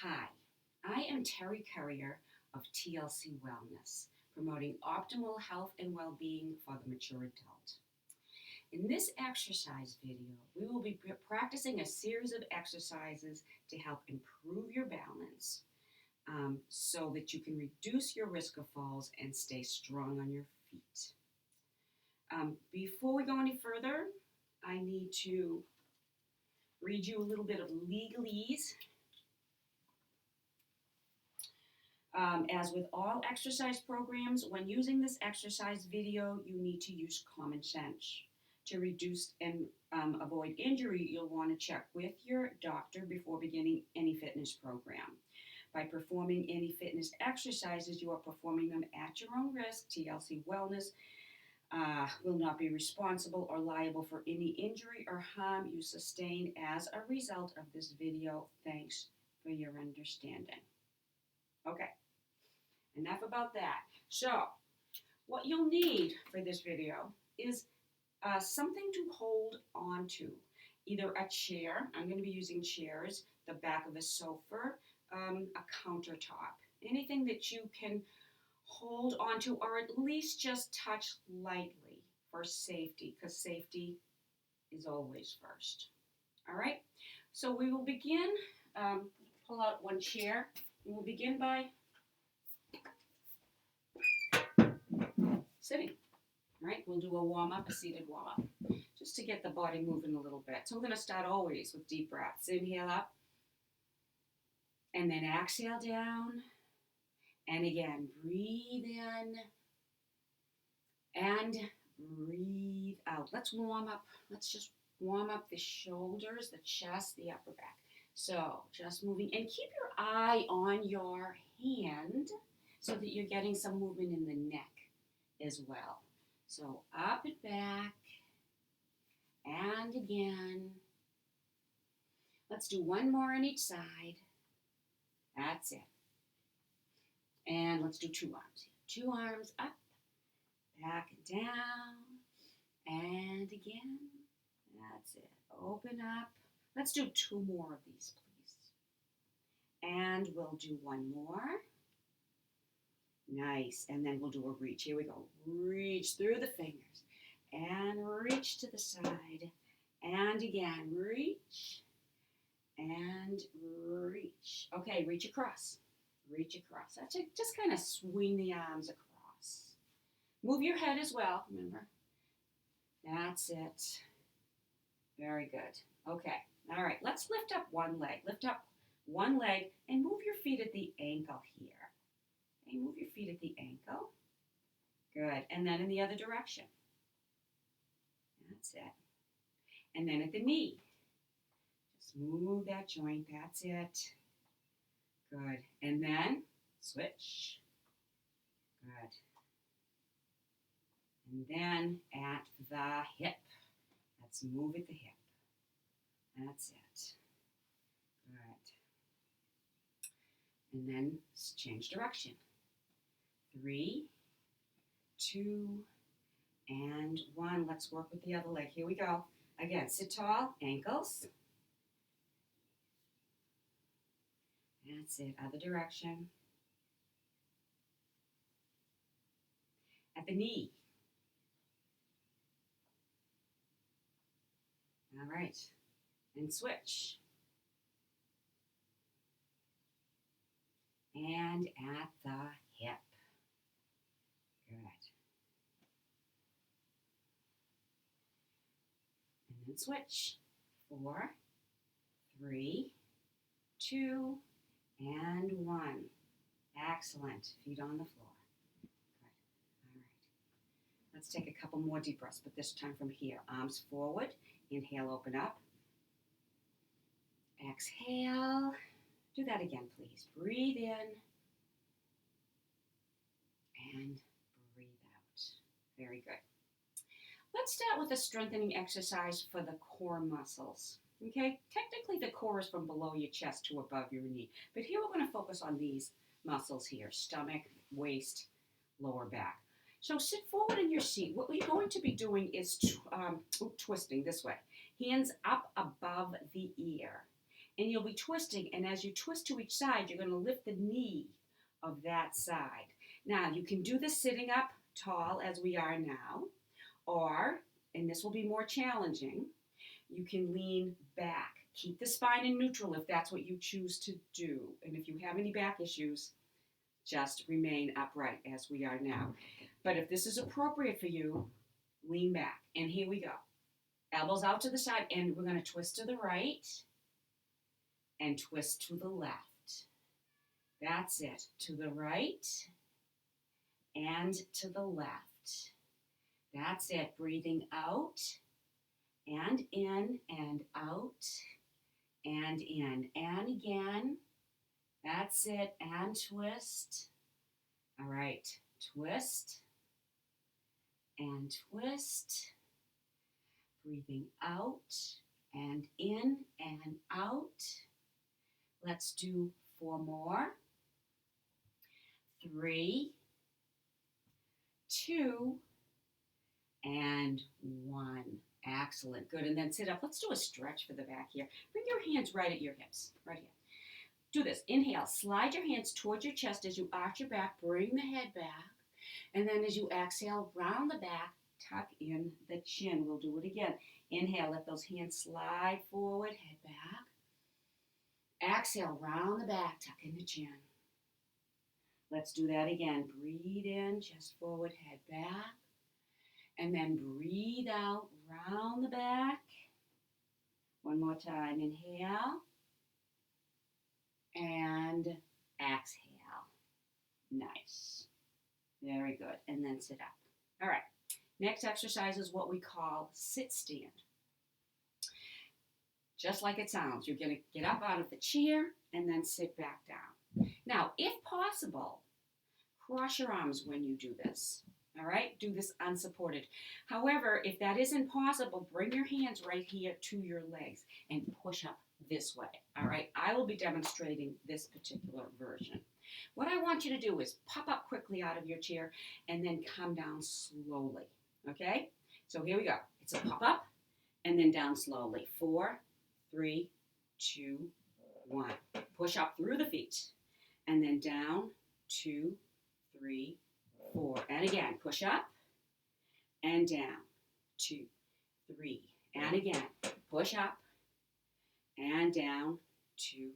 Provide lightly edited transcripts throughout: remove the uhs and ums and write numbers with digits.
Hi, I am Terry Currier of TLC Wellness, promoting optimal health and well-being for the mature adult. In this exercise video, we will be practicing a series of exercises to help improve your balance so that you can reduce your risk of falls and stay strong on your feet. Before we go any further, I need to read you a little bit of legalese. As with all exercise programs, when using this exercise video, you need to use common sense. To reduce and avoid injury, you'll want to check with your doctor before beginning any fitness program. By performing any fitness exercises, you are performing them at your own risk. TLC Wellness will not be responsible or liable for any injury or harm you sustain as a result of this video. Thanks for your understanding. Okay. Enough about that. So, what you'll need for this video is something to hold on to. Either a chair, I'm going to be using chairs, the back of a sofa, a countertop. Anything that you can hold on to or at least just touch lightly for safety, because safety is always first. All right? So we will begin, pull out one chair, and we'll begin by sitting. All right, we'll do a warm-up, a seated warm-up, just to get the body moving a little bit. So we're going to start always with deep breaths. Inhale up, and then exhale down. And again, breathe in, and breathe out. Let's warm up. Let's just warm up the shoulders, the chest, the upper back. So just moving, and keep your eye on your hand so that you're getting some movement in the neck as well. So up and back, and again. Let's do one more on each side. That's it. And let's do two arms. 2 arms up, back and down, and again. That's it. Open up. Let's do 2 more of these, please. And we'll do one more. Nice. And then we'll do a reach. Here we go. Reach through the fingers. And reach to the side. And again, reach. And reach. Okay, reach across. Reach across. That's it. Just kind of swing the arms across. Move your head as well, remember. That's it. Very good. Okay. All right. Let's lift up one leg. Lift up one leg and move your feet at the ankle here. Okay, move your feet at the ankle. Good. And then in the other direction. That's it. And then at the knee. Just move that joint. That's it. Good. And then switch. Good. And then at the hip. Let's move at the hip. That's it. Good. And then change direction. 3, 2, and 1. Let's work with the other leg. Here we go. Again, sit tall, ankles. That's it. Other direction. At the knee. All right. And switch. And at the hip. Good. And then switch. 4, 3, 2, and 1. Excellent. Feet on the floor. Good. All right. Let's take a couple more deep breaths, but this time from here. Arms forward. Inhale, open up. Exhale. Do that again, please. Breathe in. And breathe out. Very good. Let's start with a strengthening exercise for the core muscles. Okay, technically the core is from below your chest to above your knee, but here we're going to focus on these muscles here: stomach, waist, lower back. So sit forward in your seat. What we're going to be doing is twisting this way. Hands up above the ear. and you'll be twisting, and as you twist to each side, you're going to lift the knee of that side. Now, you can do this sitting up tall as we are now, or, and this will be more challenging, you can lean back. Keep the spine in neutral if that's what you choose to do. And if you have any back issues, just remain upright as we are now. But if this is appropriate for you, lean back. And here we go. Elbows out to the side, and we're going to twist to the right and twist to the left. That's it. To the right and to the left. That's it. Breathing out and in and out and in. And again. That's it. And twist. All right. Twist and twist. Breathing out and in and out. Let's do 4 more. 3, 2, and 1. Excellent. Good. And then sit up. Let's do a stretch for the back here. Bring your hands right at your hips. Right here. Do this. Inhale. Slide your hands towards your chest as you arch your back. Bring the head back. And then as you exhale, round the back, tuck in the chin. We'll do it again. Inhale. Let those hands slide forward. Head back. Exhale. Round the back. Tuck in the chin. Let's do that again. Breathe in. Chest forward. Head back. And then breathe out. Round the back. One more time. Inhale. And exhale. Nice. Very good. And then sit up. All right. Next exercise is what we call sit-stand. Just like it sounds. You're going to get up out of the chair and then sit back down. Now, if possible, cross your arms when you do this. All right? Do this unsupported. However, if that isn't possible, bring your hands right here to your legs and push up this way. All right? I will be demonstrating this particular version. What I want you to do is pop up quickly out of your chair and then come down slowly. Okay? So here we go. It's a pop up and then down slowly. 4, 3, 2, 1. Push up through the feet and then down, 2, 3, 4. And again, push up and down, 2, 3. And again, push up and down, 2,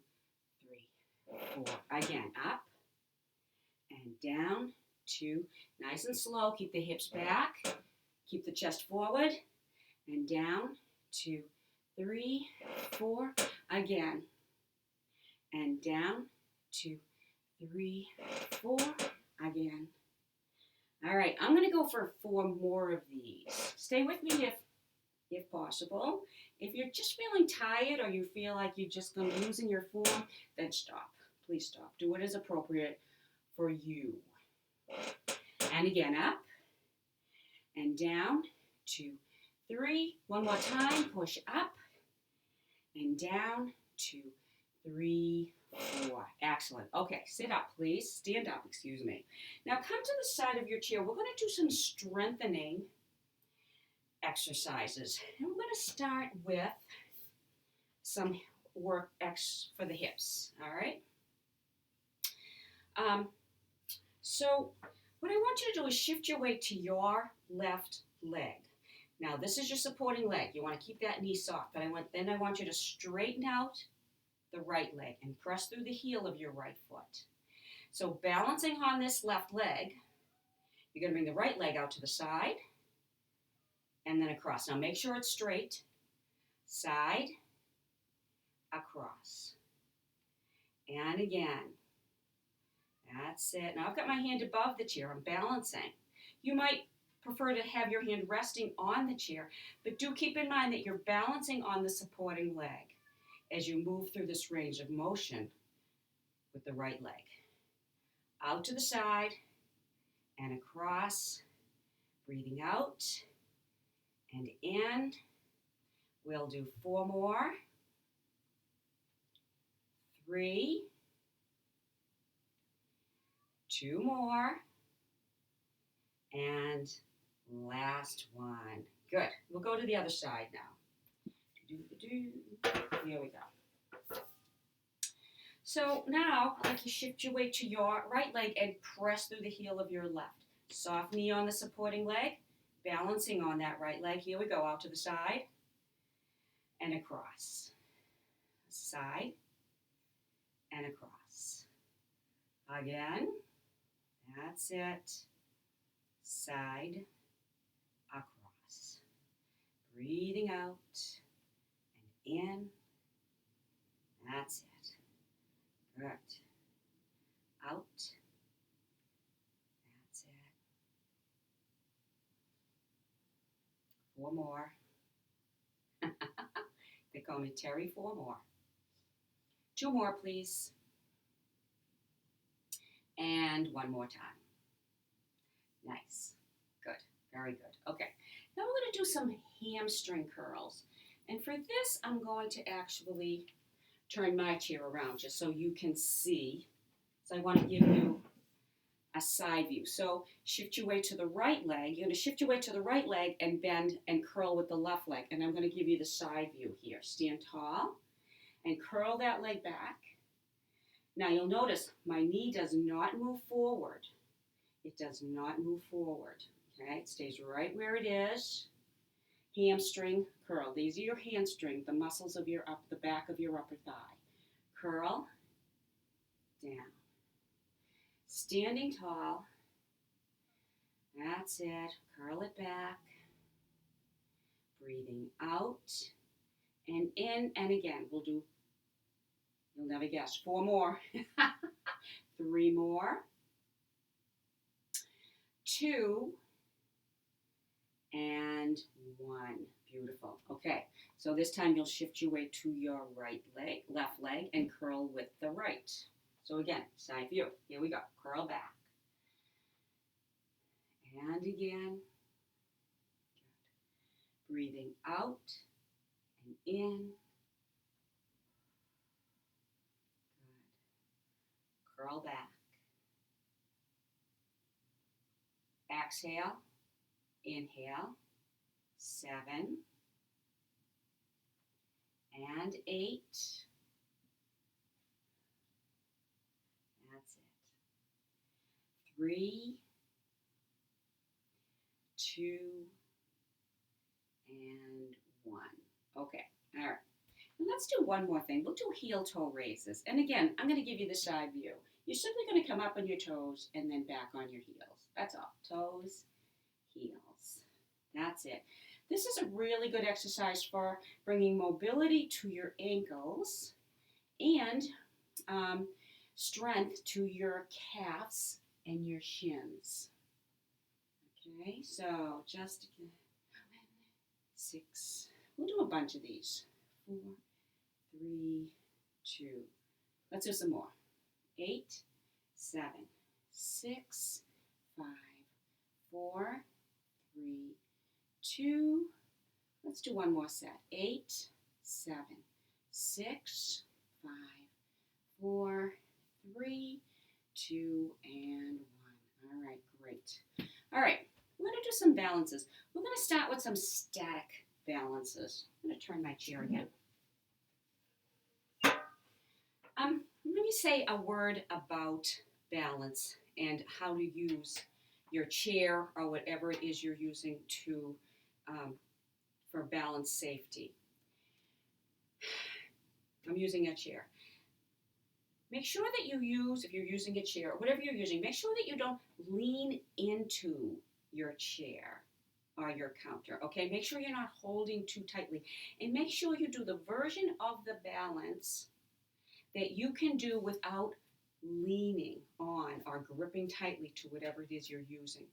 3, 4. Again, up and down, 2. Nice and slow. Keep the hips back. Keep the chest forward and down, 2, 3, 4. Again, and down, 2, 3, 4. Again. All right, I'm going to go for 4 more of these. Stay with me if possible. If you're just feeling tired or you feel like you're just going to lose in your form, then stop. Please stop. Do what is appropriate for you. And again, up and down, 2, 3. One more time. Push up and down, 2, 3, 4. Excellent. Okay, sit up, please. Stand up, excuse me. Now come to the side of your chair. We're going to do some strengthening exercises. And we're going to start with some work for the hips, all right? So what I want you to do is shift your weight to your left leg. Now, this is your supporting leg. You want to keep that knee soft, but then I want you to straighten out the right leg and press through the heel of your right foot. So balancing on this left leg, you're going to bring the right leg out to the side and then across. Now, make sure it's straight. Side, across. And again. That's it. Now, I've got my hand above the chair. I'm balancing. You might prefer to have your hand resting on the chair, but do keep in mind that you're balancing on the supporting leg as you move through this range of motion with the right leg. Out to the side and across, breathing out and in. We'll do 4 more. 3, 2 more, and last one. Good. We'll go to the other side now. Here we go. So now I'd like you shift your weight to your right leg and press through the heel of your left. Soft knee on the supporting leg, balancing on that right leg. Here we go, out to the side and across. Side and across. Again, that's it. Side, across. Breathing out and in. That's it. Good. Out. That's it. 4 more. They call me Terry. 4 more. 2 more, please. And 1 more time. Nice. Good. Very good. Okay. Now we're going to do some hamstring curls. And for this, I'm going to actually turn my chair around just so you can see. So I want to give you a side view. So shift your weight to the right leg. You're going to shift your weight to the right leg and bend and curl with the left leg. And I'm going to give you the side view here. Stand tall and curl that leg back. Now you'll notice my knee does not move forward. It does not move forward. Okay, it stays right where it is. Hamstring curl. These are your hamstring, the muscles of the back of your upper thigh. Curl down. Standing tall. That's it. Curl it back. Breathing out and in and again. We'll do, you'll never guess, 4 more. 3 more. 2 and 1. Beautiful. Okay, so this time you'll shift your weight to your left leg, and curl with the right. So again, side view. Here we go. Curl back. And again. Good. Breathing out and in. Good. Curl back. Exhale. Inhale. 7 and 8. That's it. 3, 2, and 1. Okay, all right. And let's do one more thing. We'll do heel toe raises. And again, I'm going to give you the side view. You're simply going to come up on your toes and then back on your heels. That's all. Toes, heels. That's it. This is a really good exercise for bringing mobility to your ankles and strength to your calves and your shins. Okay, so just 6. We'll do a bunch of these. 4, 3, 2. Let's do some more. 8, 7, 6, 5, 4, 3, 2. Let's do one more set. 8, 7, 6, 5, 4, 3, 2, and 1. All right, great. All right, we're going to do some balances. We're going to start with some static balances. I'm going to turn my chair again. Let me say a word about balance and how to use your chair or whatever it is you're using to for balance safety. I'm using a chair. Make sure that you use, if you're using a chair or whatever you're using, make sure that you don't lean into your chair or your counter, okay? Make sure you're not holding too tightly. And make sure you do the version of the balance that you can do without leaning on or gripping tightly to whatever it is you're using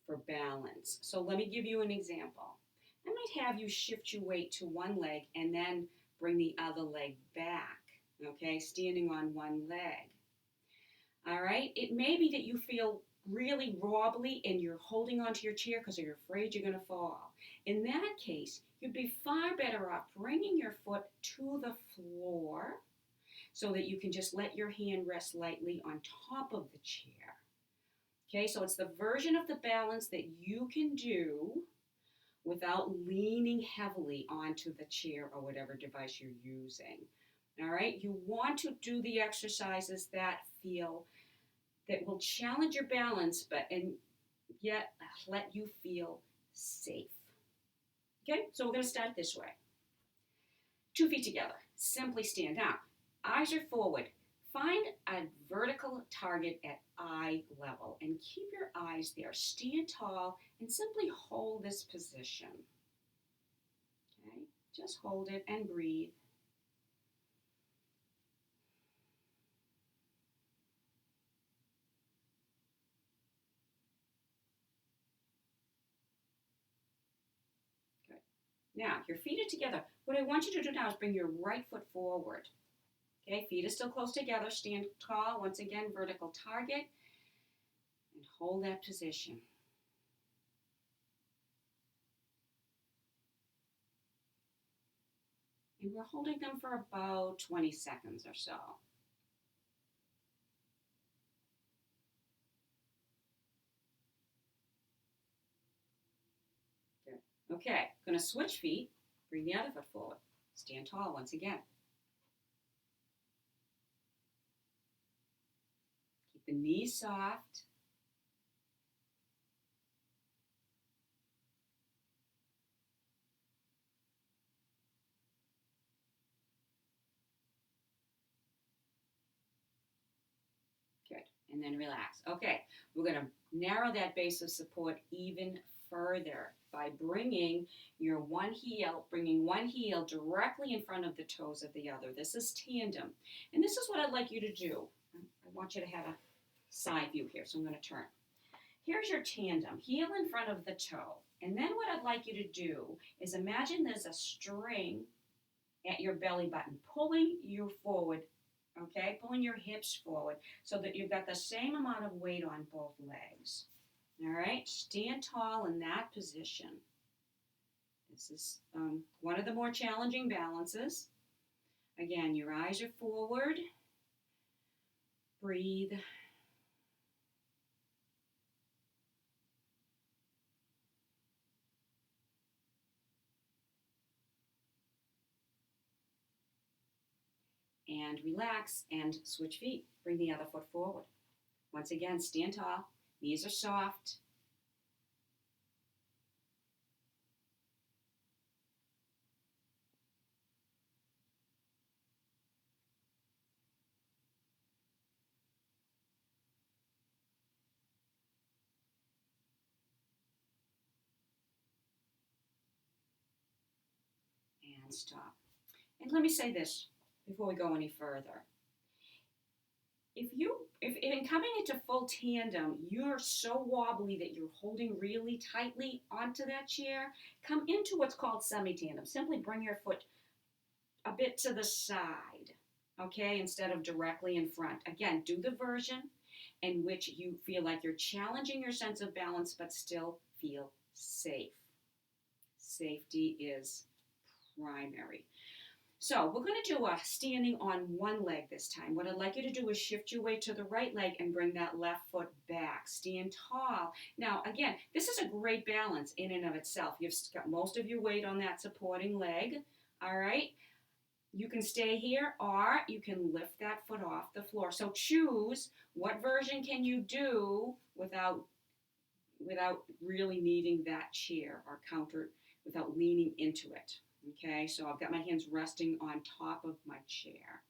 for balance. So let me give you an example. I might have you shift your weight to one leg and then bring the other leg back, okay, standing on one leg. All right, it may be that you feel really wobbly and you're holding onto your chair because you're afraid you're going to fall. In that case, you'd be far better off bringing your foot to the floor so that you can just let your hand rest lightly on top of the chair. Okay, so it's the version of the balance that you can do without leaning heavily onto the chair or whatever device you're using. All right, you want to do the exercises that will challenge your balance, but and yet let you feel safe. Okay, so we're going to start this way. 2 feet together, simply stand. Now, eyes are forward. Find a vertical target at eye level and keep your eyes there. Stand tall and simply hold this position. Okay, just hold it and breathe. Good. Now, your feet are together. What I want you to do now is bring your right foot forward. Okay, feet are still close together. Stand tall. Once again, vertical target. And hold that position. And we're holding them for about 20 seconds or so. Good. Okay, going to switch feet. Bring the other foot forward. Stand tall once again. Keep the knees soft. Good. And then relax. Okay, we're going to narrow that base of support even further by bringing one heel directly in front of the toes of the other. This is tandem. And this is what I'd like you to do. I want you to have a side view here, so I'm going to turn. Here's your tandem, heel in front of the toe. And then what I'd like you to do is imagine there's a string at your belly button, pulling you forward, okay? Pulling your hips forward so that you've got the same amount of weight on both legs. All right, stand tall in that position. This is one of the more challenging balances. Again, your eyes are forward. Breathe. And relax and switch feet. Bring the other foot forward. Once again, stand tall. Knees are soft. And stop. And let me say this before we go any further. If in coming into full tandem, you're so wobbly that you're holding really tightly onto that chair, come into what's called semi-tandem. Simply bring your foot a bit to the side, okay, instead of directly in front. Again, do the version in which you feel like you're challenging your sense of balance but still feel safe. Safety is primary. So we're going to do a standing on one leg this time. What I'd like you to do is shift your weight to the right leg and bring that left foot back. Stand tall. Now, again, this is a great balance in and of itself. You've got most of your weight on that supporting leg, all right? You can stay here or you can lift that foot off the floor. So choose what version can you do without really needing that chair or counter, without leaning into it. Okay, so I've got my hands resting on top of my chair.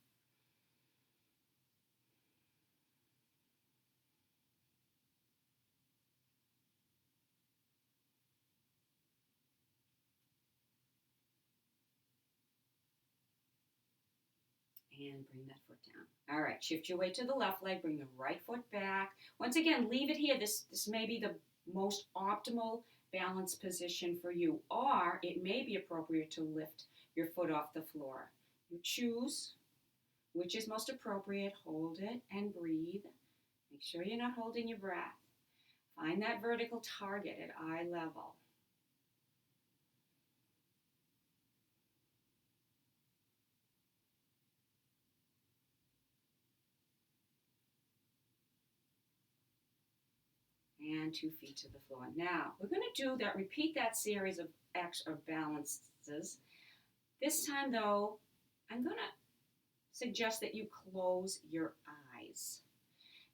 And bring that foot down. All right, shift your weight to the left leg, bring the right foot back. Once again, leave it here. This may be the most optimal balance position for you, or it may be appropriate to lift your foot off the floor. You choose which is most appropriate. Hold it and breathe. Make sure you're not holding your breath. Find that vertical target at eye level. And 2 feet to the floor. Now, we're going to repeat that series of balances. This time, though, I'm going to suggest that you close your eyes.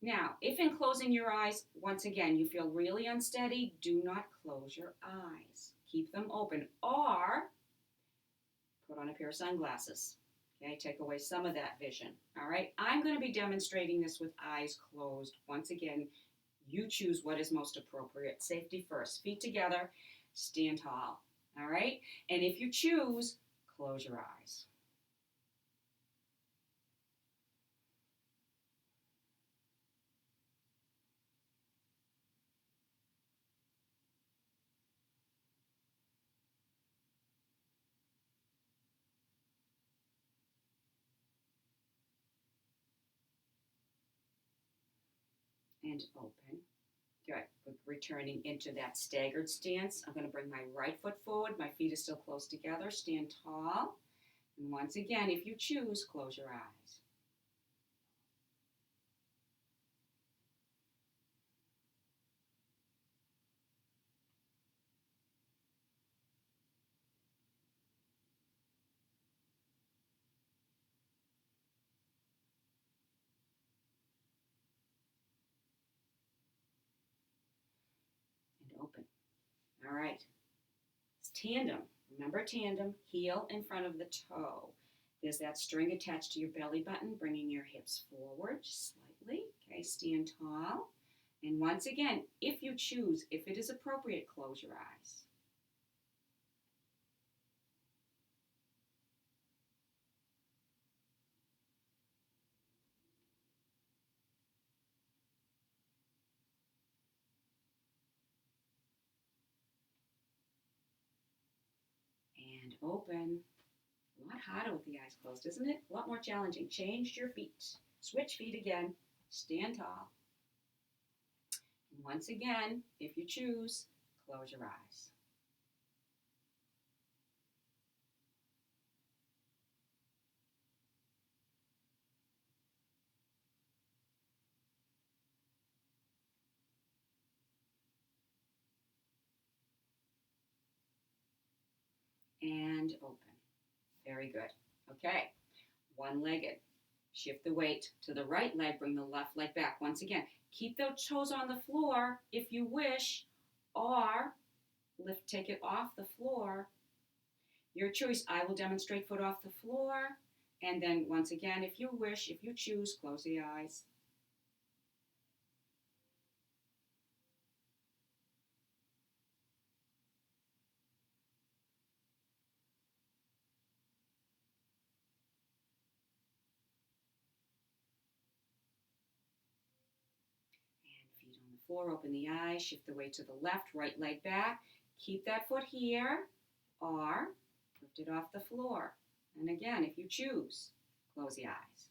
Now, if in closing your eyes, once again, you feel really unsteady, do not close your eyes. Keep them open or put on a pair of sunglasses. Okay, take away some of that vision. All right, I'm going to be demonstrating this with eyes closed. Once again, you choose what is most appropriate. Safety first. Feet together, stand tall. All right, and if you choose, close your eyes. And open. Good. We're returning into that staggered stance. I'm going to bring my right foot forward. My feet are still close together. Stand tall. And once again, if you choose, close your eyes. And open. All right. It's tandem. Remember tandem, heel in front of the toe. There's that string attached to your belly button, bringing your hips forward just slightly. Okay, stand tall. And once again, if you choose, if it is appropriate, close your eyes. And open. A lot harder with the eyes closed, isn't it? A lot more challenging. Change your feet. Switch feet again. Stand tall. And once again, if you choose, close your eyes. And open. Very good. Okay. One-legged. Shift the weight to the right leg, bring the left leg back. Once again, keep those toes on the floor if you wish, or take it off the floor. Your choice. I will demonstrate foot off the floor, and then once again, if you wish, if you choose, close the eyes. And feet on the floor, open the eyes, shift the weight to the left, right leg back. Keep that foot here, or lift it off the floor. And again, if you choose, close the eyes.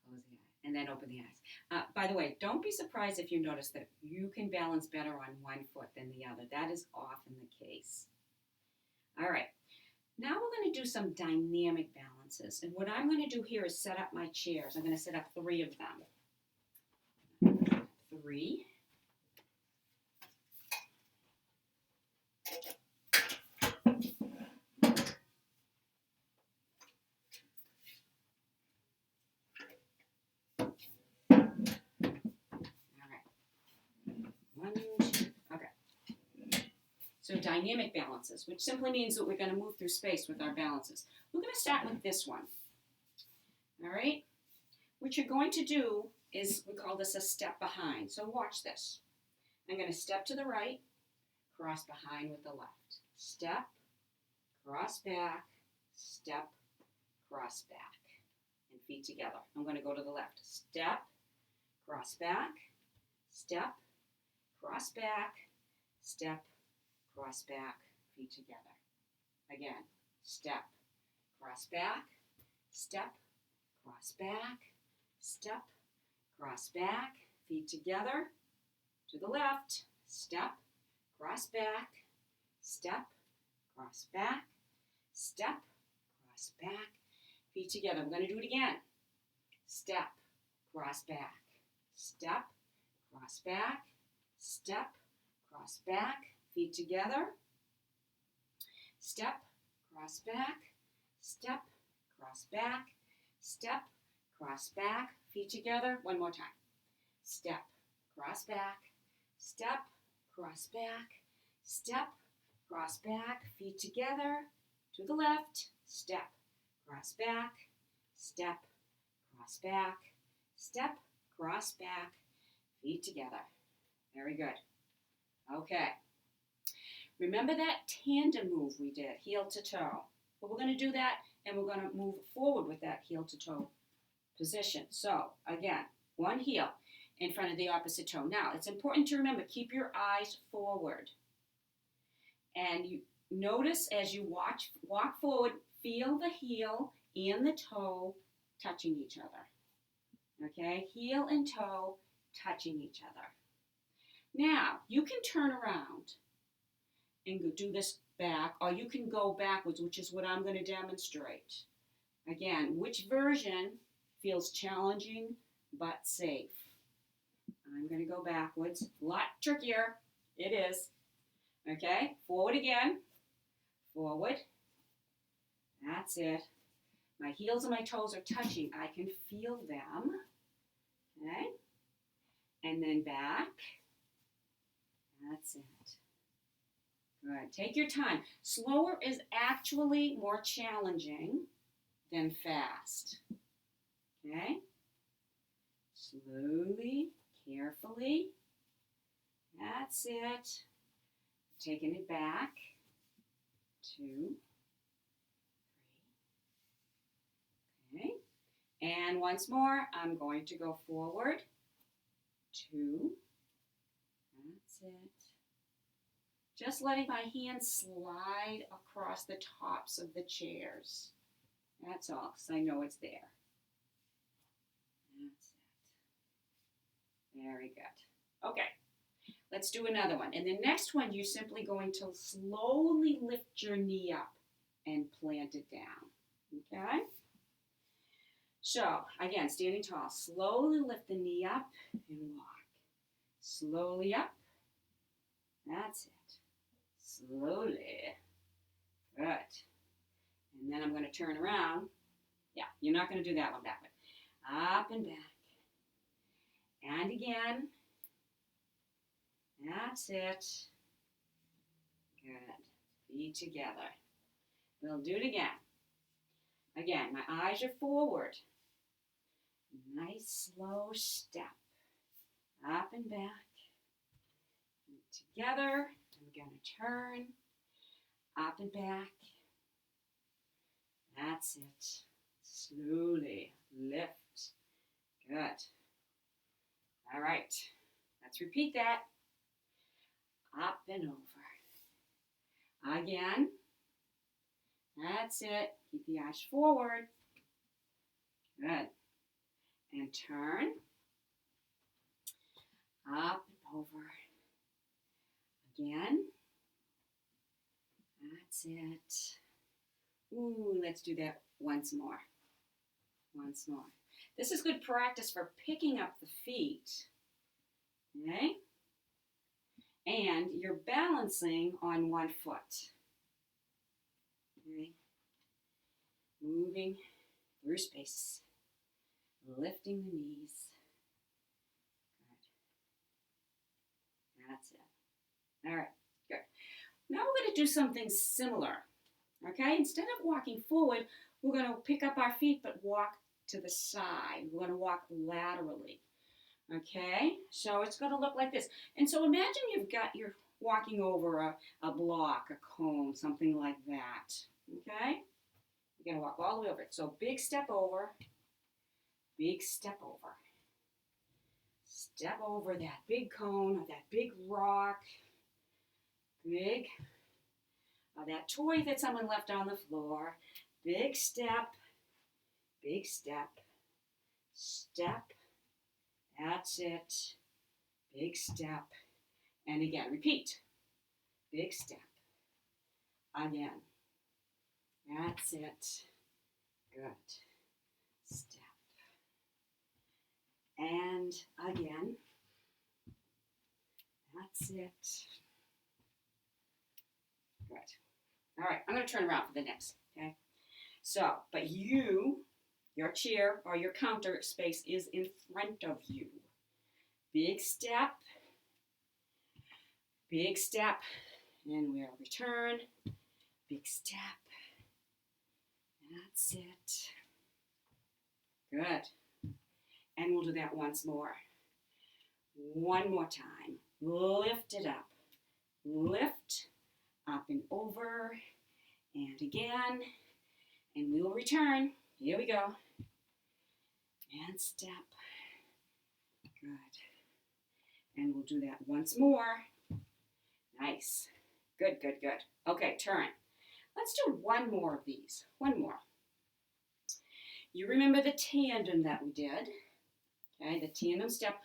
Close the eye, and then open the eyes. By the way, don't be surprised if you notice that you can balance better on one foot than the other. That is often the case. All right, now we're going to do some dynamic balances. And what I'm going to do here is set up my chairs. I'm going to set up 3 of them. 3. One, two, okay. So dynamic balances, which simply means that we're going to move through space with our balances. We're going to start with this one. All right? What you're going to do is, we call this a step behind. So watch this. I'm going to step to the right, cross behind with the left. Step, cross back, step, cross back. And feet together. I'm going to go to the left. Step, cross back, step, cross back, step, cross back, feet together. Again, step, cross back, step, cross back, step, cross back, feet together. To the left, step, cross back, step, cross back, step, cross back, feet together. We're going to do it again. Step, cross back, step, cross back, step, cross back, feet together. Step, cross back, step, cross back, step, cross back, feet together. One more time. Step, cross back, step, cross back, step, cross back, feet together. To the left, step, cross back, step, cross back, step, cross back, feet together. Very good. Okay. Remember that tandem move we did, heel to toe. But we're going to do that, and we're going to move forward with that heel to toe position. So, again, one heel in front of the opposite toe. Now, it's important to remember, keep your eyes forward. And you notice as you walk forward, feel the heel and the toe touching each other. Okay? Heel and toe touching each other. Now, you can turn around and do this back, or you can go backwards, which is what I'm going to demonstrate. Again, which version feels challenging but safe? I'm going to go backwards. A lot trickier. It is. Okay, forward again. Forward. That's it. My heels and my toes are touching. I can feel them. Okay, and then back. That's it. Good. Take your time. Slower is actually more challenging than fast. Okay? Slowly, carefully. That's it. Taking it back. 2, 3. Okay. And once more, I'm going to go forward. 2. That's it. Just letting my hands slide across the tops of the chairs. That's all, because I know it's there. That's it. Very good. Okay, let's do another one. And the next one, you're simply going to slowly lift your knee up and plant it down. Okay? So, again, standing tall. Slowly lift the knee up and walk. Slowly up. That's it. Slowly. Good. And then I'm going to turn around. Yeah, you're not going to do that one backward. Up and back. And again. That's it. Good. Feet together. We'll do it again. Again, my eyes are forward. Nice slow step. Up and back. Feet together. I'm going to turn. Up and back. That's it. Slowly lift. Good. All right. Let's repeat that. Up and over. Again. That's it. Keep the eyes forward. Good. And turn. Up and over. Again. That's it. Ooh, let's do that once more. Once more. This is good practice for picking up the feet. Okay? And you're balancing on one foot. Okay? Moving through space. Lifting the knees. Good. That's it. All right, good. Now we're going to do something similar. Okay? Instead of walking forward, we're going to pick up our feet but walk to the side. We're going to walk laterally. Okay? So it's going to look like this. And so imagine you're walking over a block, a cone, something like that. Okay? You're going to walk all the way over it. So big step over. Big step over. Step over that big cone or that big rock. Big. That toy that someone left on the floor. Big step. Big step. Step. That's it. Big step. And again, repeat. Big step. Again. That's it. That's it. Good. All right, I'm going to turn around for the next, okay? So, but your chair or your counter space is in front of you. Big step, and we'll return. Big step. That's it. Good. And we'll do that once more. One more time. Lift it up. Lift, up and over, and again. And we will return. Here we go. And step. Good. And we'll do that once more. Nice. Good, good, good. Okay, turn. Let's do one more of these. One more. You remember the tandem that we did? Okay, the tandem step.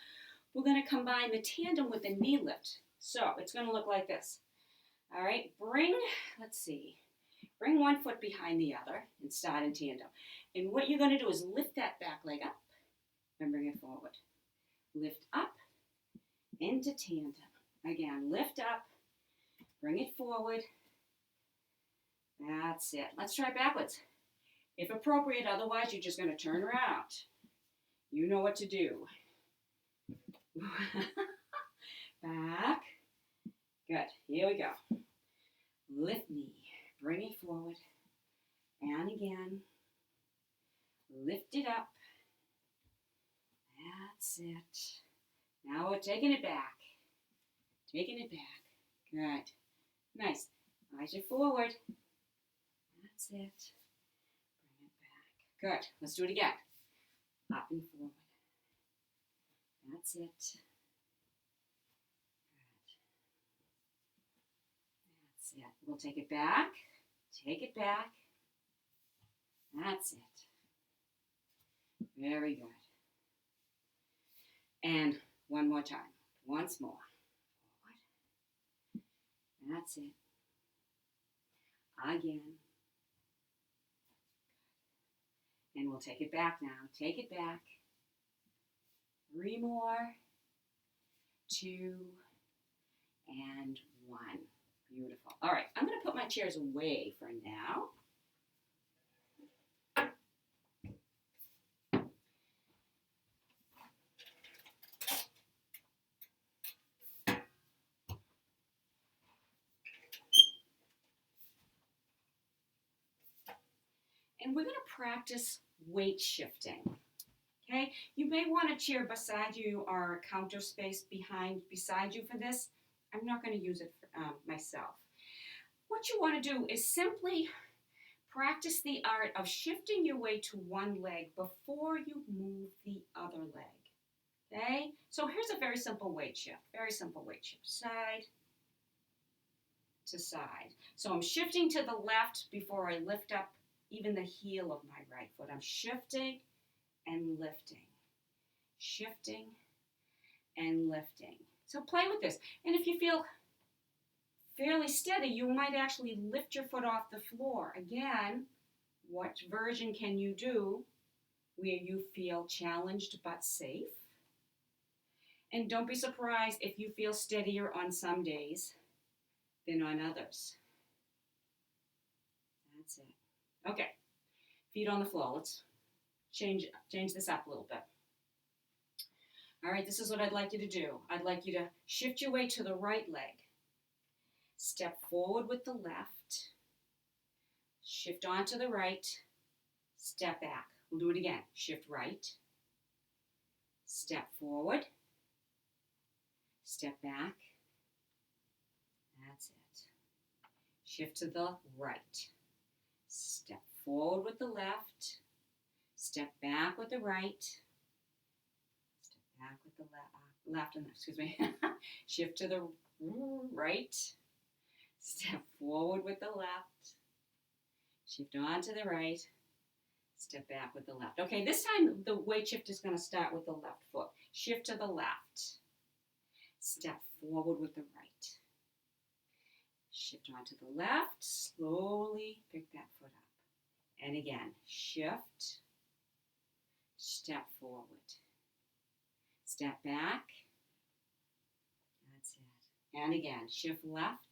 We're going to combine the tandem with the knee lift. So it's going to look like this. All right, bring one foot behind the other and start in tandem. And what you're going to do is lift that back leg up and bring it forward. Lift up into tandem. Again, lift up, bring it forward. That's it. Let's try backwards. If appropriate, otherwise you're just going to turn around. You know what to do. Back. Good. Here we go. Lift knee. Bring it forward. And again. Lift it up. That's it. Now we're taking it back. Taking it back. Good. Nice. Eyes are forward. That's it. Bring it back. Good. Let's do it again. Up and forward. That's it. Good. That's it. We'll take it back. Take it back. That's it. Very good. And one more time. Once more. Forward. That's it. Again. And we'll take it back now. Take it back. 3 more. 2 and 1. Beautiful. All right, I'm going to put my chairs away for now. And we're going to practice weight shifting. Okay, you may want a chair beside you or a counter space beside you for this. I'm not going to use it for, myself. What you want to do is simply practice the art of shifting your weight to one leg before you move the other leg. Okay, so here's a very simple weight shift. Very simple weight shift. Side to side. So I'm shifting to the left before I lift up even the heel of my right foot. I'm shifting and lifting, shifting and lifting. So play with this. And if you feel fairly steady, you might actually lift your foot off the floor. Again, what version can you do where you feel challenged but safe? And don't be surprised if you feel steadier on some days than on others. That's it. Okay, feet on the floor. Let's change this up a little bit. All right, this is what I'd like you to do. I'd like you to shift your weight to the right leg. Step forward with the left. Shift on to the right. Step back. We'll do it again. Shift right. Step forward. Step back. That's it. Shift to the right. Step forward with the left. Step back with the right. Step back with the left, excuse me. Shift to the right. Step forward with the left. Shift on to the right. Step back with the left. Okay, this time the weight shift is going to start with the left foot. Shift to the left. Step forward with the right. Shift on to the left. Slowly pick that foot up. And again, shift. Step forward. Step back. That's it. And again, shift left,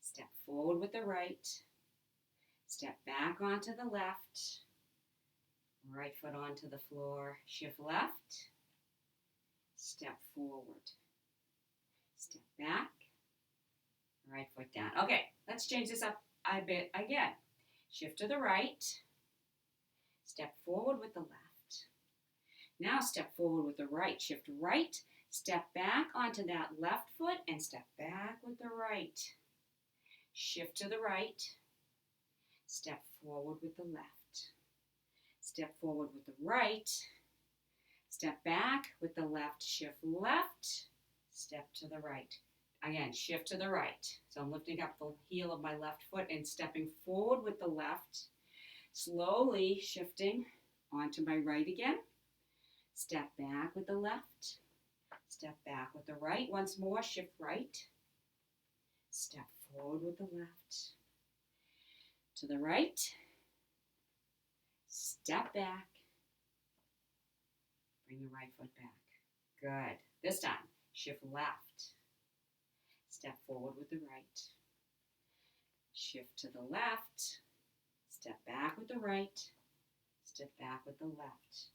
step forward with the right, step back onto the left, right foot onto the floor, shift left, step forward, step back, right foot down. Okay, let's change this up a bit again. Shift to the right, step forward with the left. Now step forward with the right, shift right, step back onto that left foot and step back with the right. Shift to the right, step forward with the left. Step forward with the right, step back with the left, shift left, step to the right. Again, shift to the right. So I'm lifting up the heel of my left foot and stepping forward with the left, slowly shifting onto my right again. Step back with the left, step back with the right. Once more, shift right, step forward with the left, to the right, step back, bring the right foot back. Good. This time, shift left, step forward with the right, shift to the left, step back with the right, step back with the left.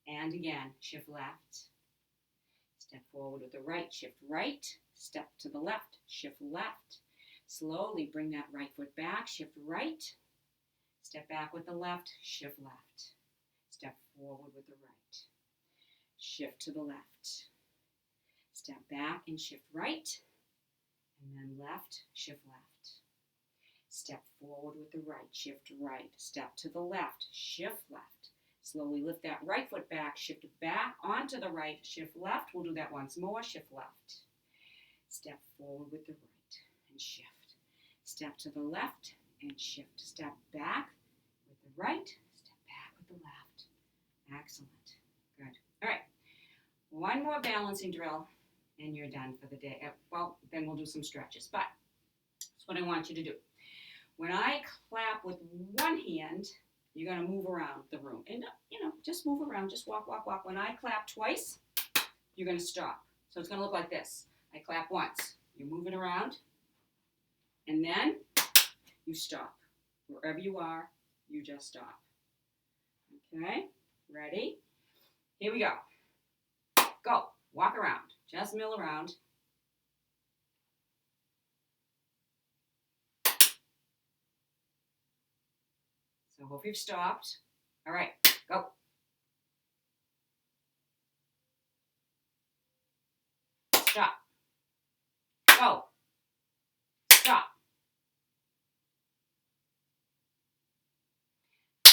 And again, shift left, step forward with the right, shift right, step to the left, shift left. Slowly bring that right foot back, shift right, step back with the left, shift left. Step forward with the right, shift to the left, step back and shift right, and then left, shift left. Step forward with the right, shift right, step to the left, shift left. Slowly lift that right foot back, shift back onto the right, shift left. We'll do that once more, shift left. Step forward with the right and shift. Step to the left and shift. Step back with the right, step back with the left. Excellent. Good. All right. One more balancing drill and you're done for the day. Well, then we'll do some stretches, but that's what I want you to do. When I clap with one hand, you're going to move around the room. And, just move around. Just walk, walk, walk. When I clap twice, you're going to stop. So it's going to look like this. I clap once. You move it around. And then you stop. Wherever you are, you just stop. Okay? Ready? Here we go. Go. Walk around. Just mill around. So hope you've stopped. All right, go. Stop. Go. Stop.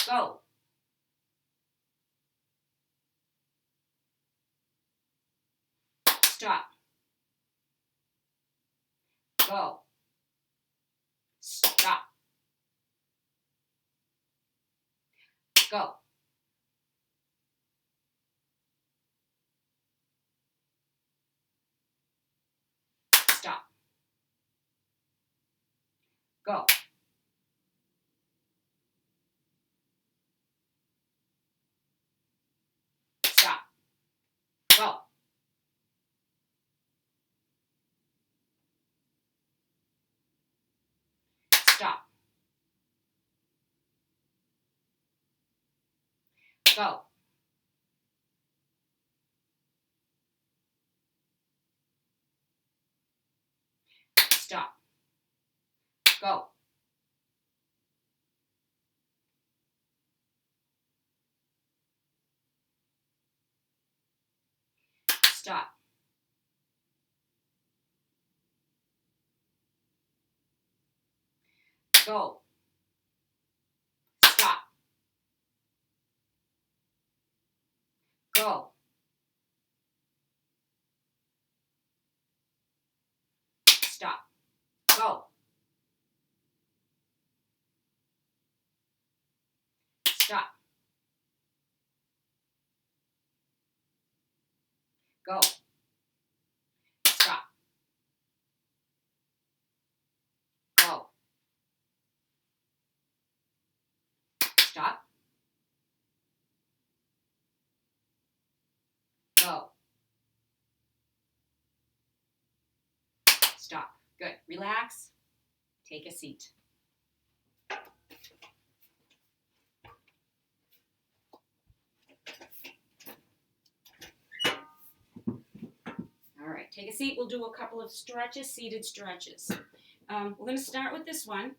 Go. Stop. Go. Stop. Go. Stop. Go. Stop. Go. Stop. Go. Stop. Go. Stop. Go. Stop. Go. Stop. Go. Stop. Go. Stop. Go. Stop. Go. Good. Relax. Take a seat. All right, take a seat. We'll do a couple of stretches, seated stretches. We're going to start with this one.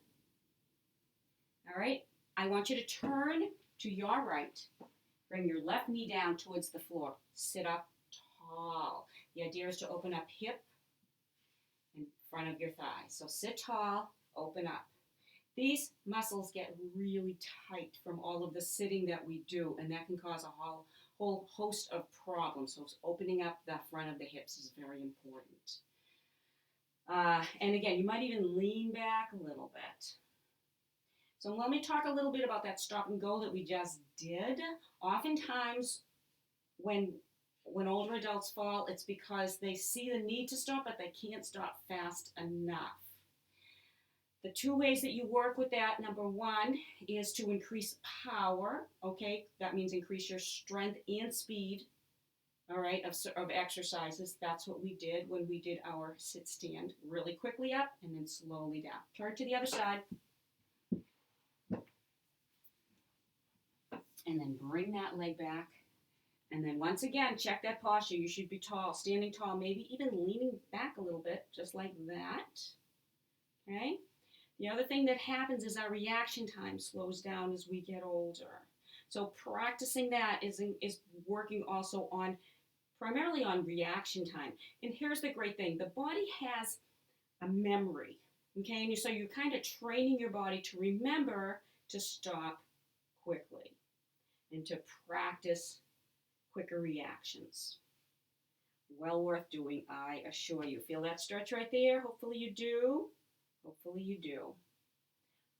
All right, I want you to turn to your right. Bring your left knee down towards the floor. Sit up tall. The idea is to open up hip in front of your thigh. So sit tall, open up. These muscles get really tight from all of the sitting that we do, and that can cause a whole host of problems. So opening up the front of the hips is very important. And again, you might even lean back a little bit. So let me talk a little bit about that stop and go that we just did. Oftentimes, when older adults fall, it's because they see the need to stop, but they can't stop fast enough. The two ways that you work with that, number one, is to increase power, okay? That means increase your strength and speed, all right, of exercises. That's what we did when we did our sit-stand. Really quickly up and then slowly down. Turn to the other side. And then bring that leg back. And then once again, check that posture. You should be tall, standing tall, maybe even leaning back a little bit, just like that, okay? The other thing that happens is our reaction time slows down as we get older. So practicing that is working also on, primarily on reaction time. And here's the great thing. The body has a memory, okay? And so you're kind of training your body to remember to stop quickly and to practice quicker reactions. Well worth doing, I assure you. Feel that stretch right there? Hopefully you do. Hopefully you do.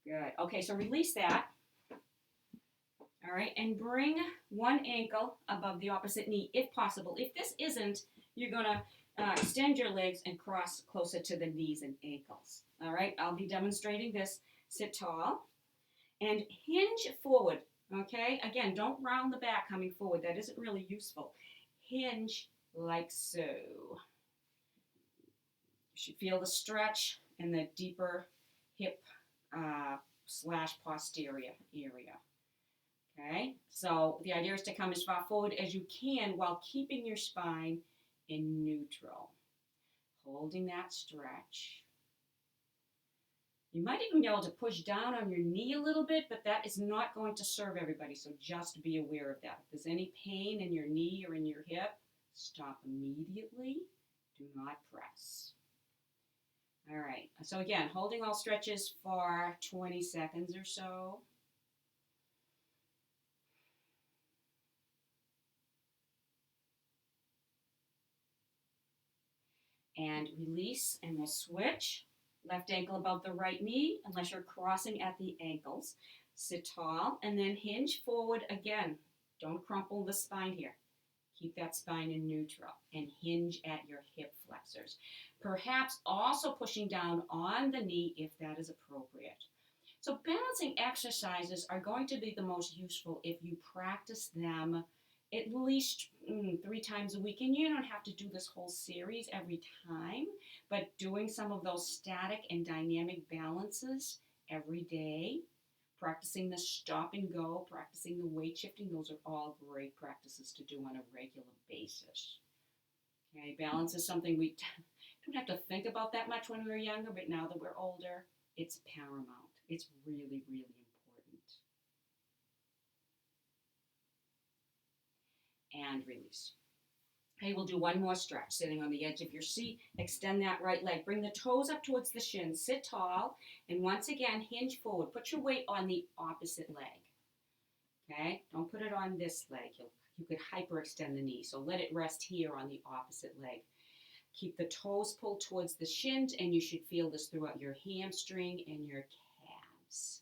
Good. Okay, so release that. All right, and bring one ankle above the opposite knee if possible. If this isn't, you're going to extend your legs and cross closer to the knees and ankles. All right, I'll be demonstrating this. Sit tall and hinge forward. Okay, again, don't round the back coming forward. That isn't really useful. Hinge like so. You should feel the stretch in the deeper hip / posterior area. Okay, so the idea is to come as far forward as you can while keeping your spine in neutral. Holding that stretch. You might even be able to push down on your knee a little bit, but that is not going to serve everybody, so just be aware of that. If there's any pain in your knee or in your hip, stop immediately. Do not press. All right, so again, holding all stretches for 20 seconds or so. And release, and we'll switch. Left ankle above the right knee, unless you're crossing at the ankles. Sit tall, and then hinge forward again. Don't crumple the spine here. Keep that spine in neutral, and hinge at your hip flexors. Perhaps also pushing down on the knee if that is appropriate. So balancing exercises are going to be the most useful if you practice them at least 3 times a week. And you don't have to do this whole series every time, but doing some of those static and dynamic balances every day, practicing the stop and go, practicing the weight shifting, those are all great practices to do on a regular basis. Okay, balance is something we don't have to think about that much when we were younger, but now that we're older, it's paramount. It's really, really important. And release. Okay, we'll do one more stretch. Sitting on the edge of your seat, extend that right leg. Bring the toes up towards the shins. Sit tall, and once again, hinge forward. Put your weight on the opposite leg. Okay, don't put it on this leg. You could hyperextend the knee, so let it rest here on the opposite leg. Keep the toes pulled towards the shins, and you should feel this throughout your hamstring and your calves.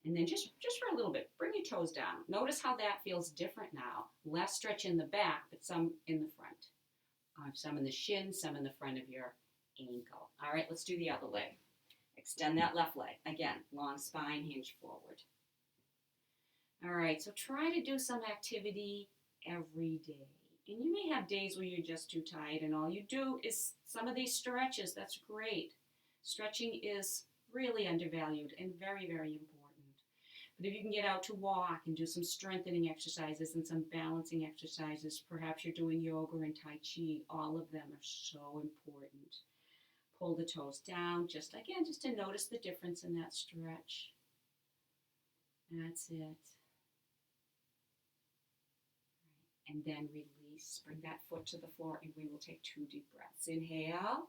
And then just for a little bit, bring your toes down. Notice how that feels different now. Less stretch in the back, but some in the front. Some in the shin, some in the front of your ankle. All right, let's do the other leg. Extend that left leg. Again, long spine, hinge forward. All right, so try to do some activity every day. And you may have days where you're just too tired and all you do is some of these stretches. That's great. Stretching is really undervalued and very, very important. But if you can get out to walk and do some strengthening exercises and some balancing exercises, perhaps you're doing yoga and Tai Chi, all of them are so important. Pull the toes down, just again, just to notice the difference in that stretch. That's it. And then release. Bring that foot to the floor and we will take 2 deep breaths. Inhale.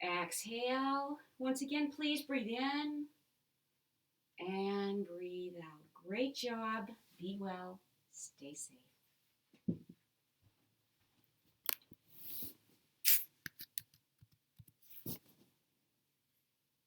Exhale. Once again, please breathe in and breathe out. Great job. Be well. Stay safe.